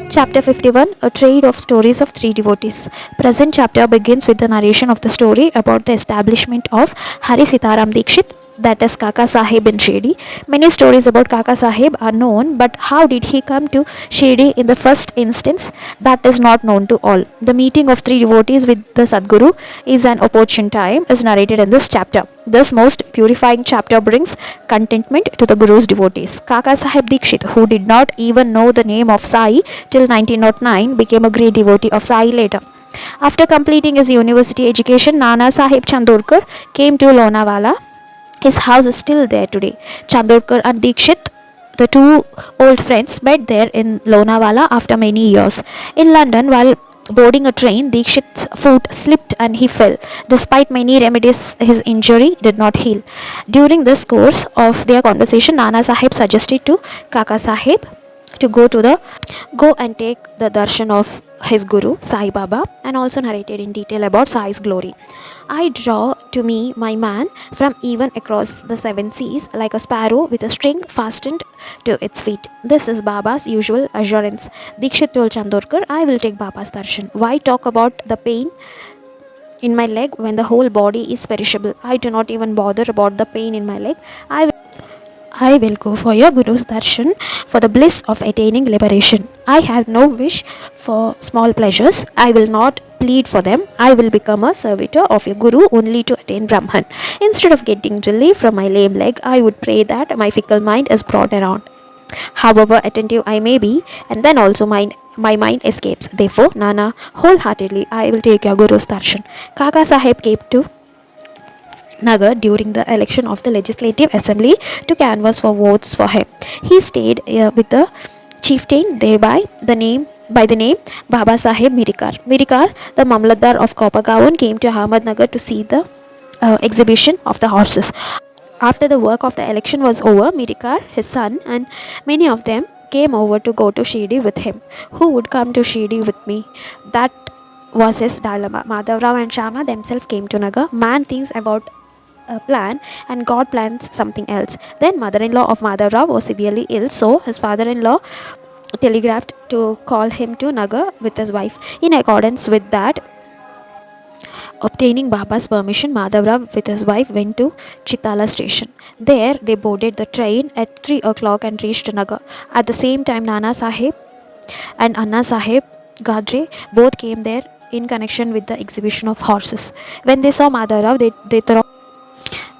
Chapter 51, A Trade of Stories of Three Devotees. Present chapter begins with the narration of the story about the establishment of Hari Sitaram Dikshit, that is Kaka Sahib in Shirdi. Many stories about Kaka Sahib are known, but how did he come to Shirdi in the first instance? That is not known to all. The meeting of three devotees with the Sadguru is an opportune time, is narrated in this chapter. This most purifying chapter brings contentment to the Guru's devotees. Kaka Sahib Dikshit, who did not even know the name of Sai till 1909, became a great devotee of Sai later. After completing his university education, Nana Sahib Chandorkar came to Lonawala. His house is still there today. Chandorkar and Dikshit, the two old friends, met there in Lonawala after many years. In London, while boarding a train, Dikshit's foot slipped and he fell. Despite many remedies, his injury did not heal. During this course of their conversation, Nana Sahib suggested to Kaka Sahib to go and take the darshan of his guru Sai Baba, and also narrated in detail about Sai's glory. I draw to me my man from even across the seven seas, like a sparrow with a string fastened to its feet. This is Baba's usual assurance. Dikshit told Chandorkar, I will take Baba's darshan. Why talk about the pain in my leg when the whole body is perishable? I do not even bother about the pain in my leg. I will go for your Guru's darshan for the bliss of attaining liberation. I have no wish for small pleasures. I will not plead for them. I will become a servitor of your Guru only to attain Brahman. Instead of getting relief from my lame leg, I would pray that my fickle mind is brought around. However attentive I may be, and then also my mind escapes. Therefore, Nana, wholeheartedly, I will take your Guru's darshan. Kaka Sahib came to Nagar during the election of the Legislative Assembly to canvass for votes for him. He stayed with the chieftain there by the name Baba Sahib Mirikar. Mirikar, the Mamlatdar of Kopagaon, came to Ahmednagar to see the exhibition of the horses. After the work of the election was over, Mirikar, his son, and many of them came over to go to Shirdi with him. Who would come to Shirdi with me? That was his dilemma. Madhavrao and Shama themselves came to Nagar. Man thinks about a plan and God plans something else. Then mother-in-law of Madhavrao was severely ill, so his father-in-law telegraphed to call him to Nagar with his wife. In accordance with that, obtaining Baba's permission, Madhavrao with his wife went to Chitala station. There they boarded the train at 3 o'clock and reached Nagar. At the same time, Nana Sahib and Anna Sahib Gadre both came there in connection with the exhibition of horses. When they saw Madhavrao,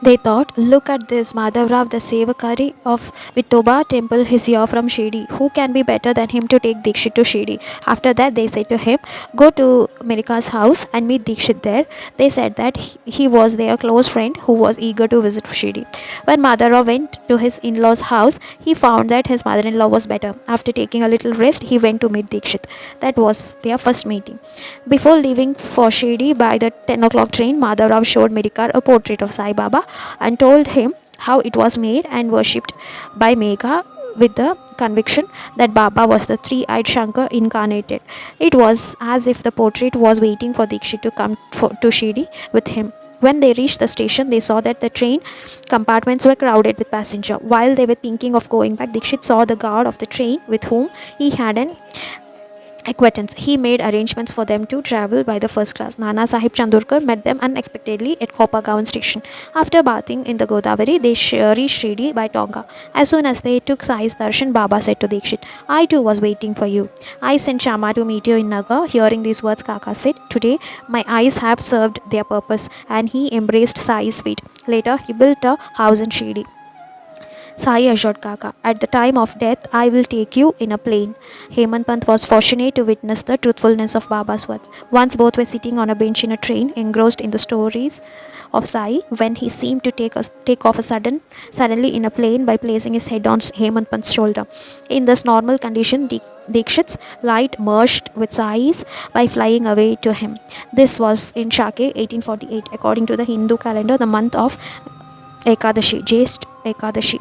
they thought, look at this, Madhavrao, the Sevakari of Vittoba temple is here from Shirdi. Who can be better than him to take Dikshit to Shirdi? After that, they said to him, go to Mirika's house and meet Dikshit there. They said that he was their close friend who was eager to visit Shirdi. When Madhavrao went to his in-laws' house, he found that his mother-in-law was better. After taking a little rest, he went to meet Dikshit. That was their first meeting. Before leaving for Shirdi by the 10 o'clock train, Madhavrao showed Mirikar a portrait of Sai Baba and told him how it was made and worshipped by Megha with the conviction that Baba was the three-eyed Shankar incarnated. It was as if the portrait was waiting for Dikshit to come to Shirdi with him. When they reached the station, they saw that the train compartments were crowded with passengers. While they were thinking of going back, Dikshit saw the guard of the train with whom he had an acquaintance. He made arrangements for them to travel by the first class. Nana Sahib Chandorkar met them unexpectedly at Kopagaon station. After bathing in the Godavari, they reached Shirdi by Tonga. As soon as they took Sai's darshan, Baba said to Dikshit, I too was waiting for you. I sent Shama to meet you in Nagar. Hearing these words, Kaka said, today my eyes have served their purpose, and he embraced Sai's feet. Later, he built a house in Shirdi. Sai assured Kaka, at the time of death, I will take you in a plane. Hemant Pant was fortunate to witness the truthfulness of Baba's words. Once both were sitting on a bench in a train, engrossed in the stories of Sai, when he seemed to take off suddenly in a plane by placing his head on Hemant Pant's shoulder. In this normal condition, Dikshit's light merged with Sai's by flying away to him. This was in Shake 1848. According to the Hindu calendar, the month of Ekadashi, Jyesht Ekadashi.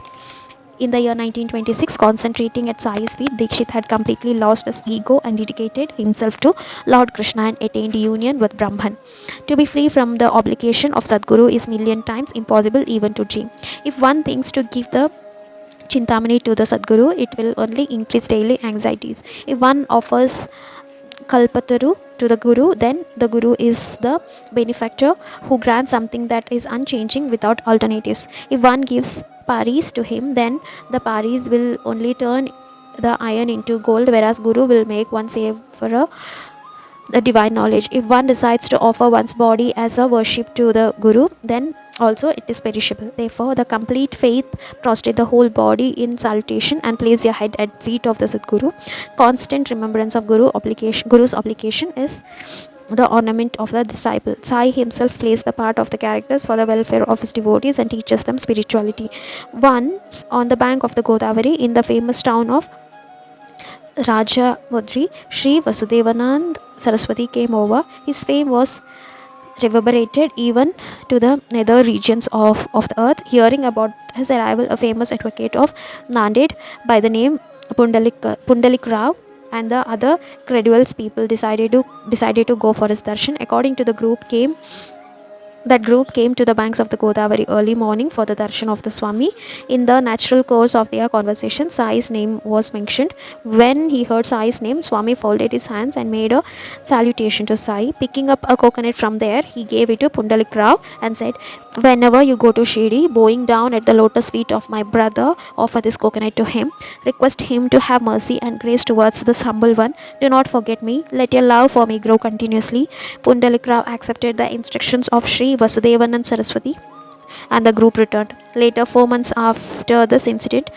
In the year 1926, concentrating at Sai's feet, Dikshit had completely lost his ego and dedicated himself to Lord Krishna and attained union with Brahman. To be free from the obligation of Sadguru is million times impossible even to dream. If one thinks to give the Chintamani to the Sadguru, it will only increase daily anxieties. If one offers Kalpataru to the Guru, then the Guru is the benefactor who grants something that is unchanging without alternatives. If one gives paris to him, then the paris will only turn the iron into gold, whereas Guru will make one savor the divine knowledge. If one decides to offer one's body as a worship to the Guru, then also it is perishable. Therefore, the complete faith prostrate the whole body in salutation and place your head at feet of the Sadguru. Constant remembrance of Guru's obligation is the ornament of the disciple. Sai himself plays the part of the characters for the welfare of his devotees and teaches them spirituality. Once on the bank of the Godavari in the famous town of Rajamudri, Sri Vasudevanand Saraswati came over. His fame was reverberated even to the nether regions of the earth. Hearing about his arrival, a famous advocate of Nanded by the name Pundalik Rao and the other credulous people decided to go for his darshan. According to the group came to the banks of the Godavari early morning for the darshan of the Swami. In the natural course of their conversation, Sai's name was mentioned. When he heard Sai's name, Swami folded his hands and made a salutation to Sai. Picking up a coconut from there, he gave it to Pundalik Rao and said, "Whenever you go to Shirdi, bowing down at the lotus feet of my brother, offer this coconut to him. Request him to have mercy and grace towards this humble one. Do not forget me. Let your love for me grow continuously." Pundalik Rao accepted the instructions of Sri Vasudevanand Saraswati and the group returned. Later, 4 months after this incident,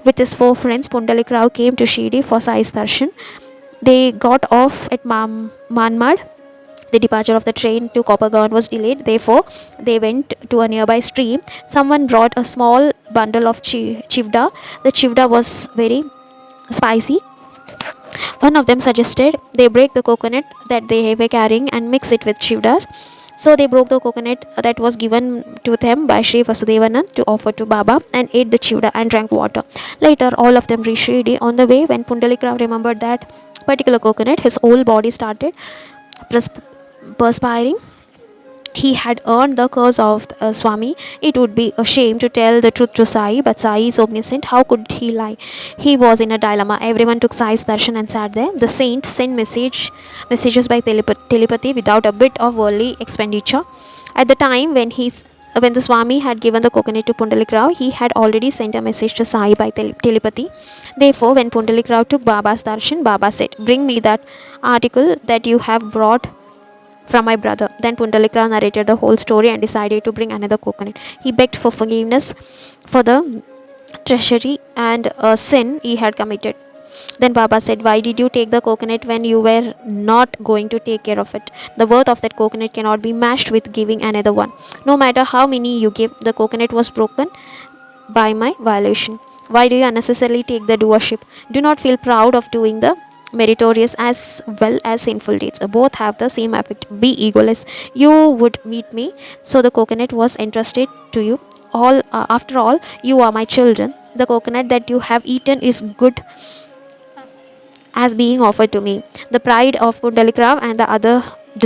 with his 4 friends, Pundalik Rao came to Shirdi for Sai's darshan. They got off at Manmad. The departure of the train to Kopargaon was delayed. Therefore, they went to a nearby stream. Someone brought a small bundle of chivda. The chivda was very spicy. One of them suggested they break the coconut that they were carrying and mix it with chivdas. So they broke the coconut that was given to them by Sri Vasudevanand to offer to Baba and ate the chivda and drank water. Later, all of them reached Shirdi. On the way, when Pundalik Rao remembered that particular coconut, his whole body started perspiring. He had earned the curse of Swami. It would be a shame to tell the truth to Sai, but Sai is omniscient. How could he lie? He was in a dilemma. Everyone took Sai's darshan and sat there. The saint sent messages by telepathy without a bit of worldly expenditure. At the time when the Swami had given the coconut to Pundalik Rao, he had already sent a message to Sai by telepathy. Therefore, when Pundalik Rao took Baba's darshan, Baba said, "Bring me that article that you have brought from my brother." Then Pundalik Rao narrated the whole story and decided to bring another coconut. He begged for forgiveness for the treachery and sin he had committed. Then Baba said, "Why did you take the coconut when you were not going to take care of it? The worth of that coconut cannot be matched with giving another one. No matter how many you give, the coconut was broken by my violation. Why do you unnecessarily take the doership? Do not feel proud of doing the meritorious as well as sinful deeds. Both have the same effect. Be egoless. You would meet me, so the coconut was entrusted to you. After all, you are my children. The coconut that you have eaten is good as being offered to me." The pride of Pundalik Rao and the other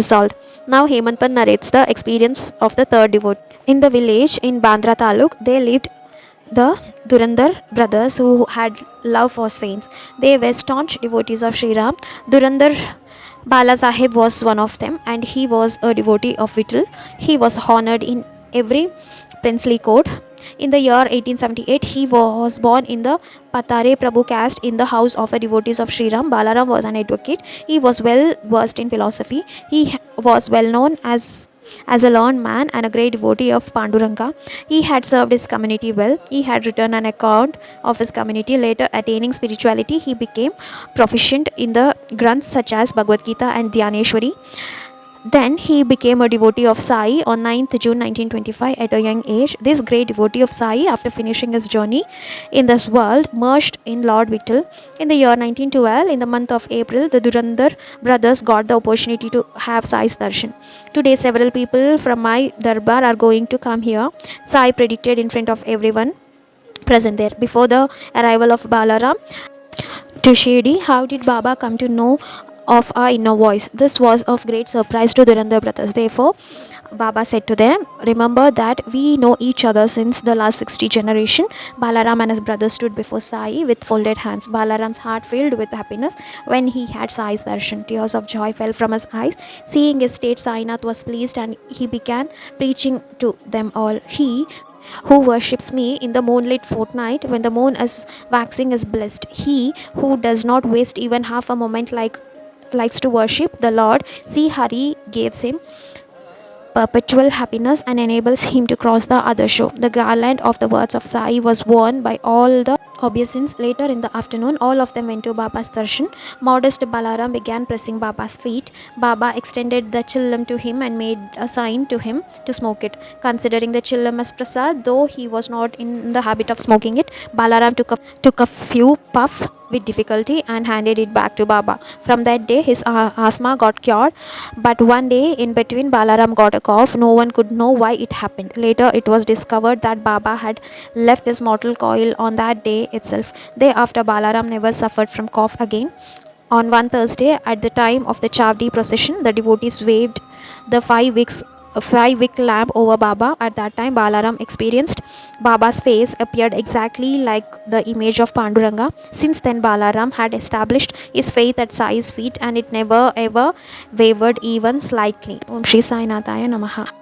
dissolved. Now Hemantpan narrates the experience of the third devotee. In the village in Bandra Taluk, there lived the Durandar brothers who had love for saints. They were staunch devotees of Sri Ram. Durandar Bala Sahib was one of them, and he was a devotee of Vittal. He was honored in every princely court. In the year 1878, he was born in the Patare Prabhu caste in the house of a devotees of Sri Ram. Balaram was an advocate. He was well versed in philosophy. He was well known as a learned man and a great devotee of Panduranga. He had served his community well. He had written an account of his community. Later, attaining spirituality, he became proficient in the granths such as Bhagavad Gita and Dhyaneshwari. Then he became a devotee of Sai on 9th June 1925 at a young age. This great devotee of Sai, after finishing his journey in this world, merged in Lord Vittal. In the year 1912, in the month of April, the Durandar brothers got the opportunity to have Sai's darshan. Today, several people from my darbar are going to come here, Sai predicted in front of everyone present there. Before the arrival of Balaram to Shirdi, how did Baba come to know of our inner voice? This was of great surprise to Durandar brothers. Therefore, Baba said to them, "Remember that we know each other since the last 60 generation." Balaram and his brother stood before Sai with folded hands. Balaram's heart filled with happiness when he had Sai's darshan. Tears of joy fell from his eyes. Seeing his state, Sainath was pleased and he began preaching to them all. "He who worships me in the moonlit fortnight when the moon is waxing is blessed. He who does not waste even half a moment likes to worship the Lord. See, Hari gives him perpetual happiness and enables him to cross the other shore." The garland of the words of Sai was worn by all the obeisants. Later in the afternoon, all of them went to Baba's darshan. Modest Balaram began pressing Baba's feet. Baba extended the chillam to him and made a sign to him to smoke it. Considering the chillam as prasad, though he was not in the habit of smoking it, Balaram took a few puff with difficulty and handed it back to Baba. From that day, his asthma got cured. But one day, in between, Balaram got a cough. No one could know why it happened. Later, it was discovered that Baba had left his mortal coil on that day itself. Thereafter, Balaram never suffered from cough again. On one Thursday, at the time of the Chavdi procession, the devotees waved the 5 wick lamp over Baba. At that time, Balaram experienced Baba's face appeared exactly like the image of Panduranga. Since then, Balaram had established his faith at Sai's feet and it never ever wavered even slightly. Om Shri Sai Nathaya Namaha.